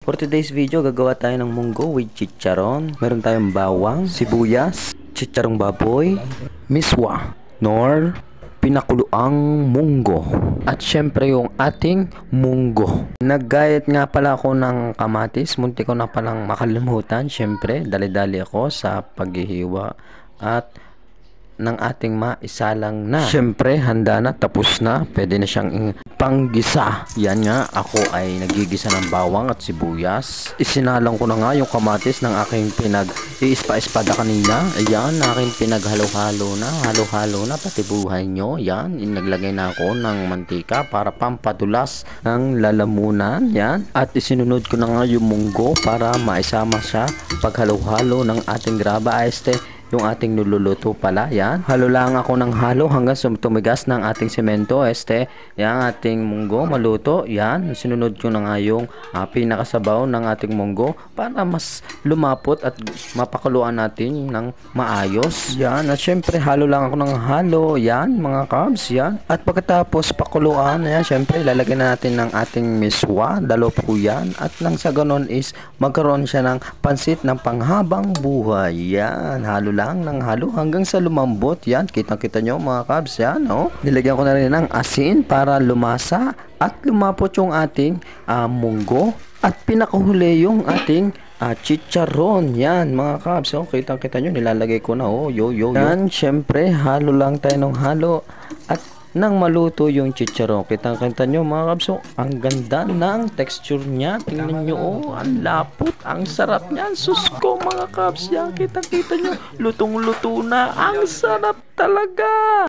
For today's video, gagawa tayo ng munggo with chicharon. Meron tayong bawang, sibuyas, chicharong baboy, miswa, nor, pinakuluang munggo. At syempre yung ating munggo. Naggayat nga pala ako ng kamatis. Munti ko na palang makalimutan. Syempre, dali-dali ako sa paghihiwa at ng ating maisalang na. Syempre, handa na, tapos na. Pwede na siyang panggisa. Yan nga, ako ay nagigisa ng bawang at sibuyas. Isinalang ko na nga yung kamatis ng aking pinag-iispa-espada kanina. Ayan, aking pinaghalo-halo na. Halo-halo na, pati buhay nyo. Yan, naglagay na ako ng mantika para pampadulas ng lalamunan. Yan. At isinunod ko na nga yung munggo para maisama siya paghalo-halo ng ating graba. Yung ating niluluto pala, yan. Halo lang ako ng halo hanggang tumigas ng ating semento, yan ating munggo maluto, yan. Sinunod ko na nga yung pinakasabaw ng ating munggo para mas lumapot at mapakuluan natin ng maayos, yan. At syempre, halo lang ako ng halo, yan, mga kabs, yan. At pagkatapos pakuluan, yan, syempre, lalagyan na natin ng ating miswa, dalo po yan. At nang sa ganon is, magkaroon siya ng pansit ng panghabang buhay, yan. Halo lang ng halo hanggang sa lumambot, yan. Kitang-kita nyo mga kabs, yan, oh. Nilagyan ko na rin ng asin para lumasa at lumapot yung ating munggo at pinakahuli yung ating chicharon, yan mga kabs, oh. Kitang-kita nyo, nilalagay ko na, oh, yan. Syempre, halo lang tayo ng halo at nang maluto yung chicharon, kitang-kita nyo mga kabs, oh, ang ganda ng texture niya. Tingnan nyo, oh, ang lapot, ang sarap niyan. Sus ko mga kabs, yan, kitang-kita nyo, lutong-luto na, ang sarap talaga.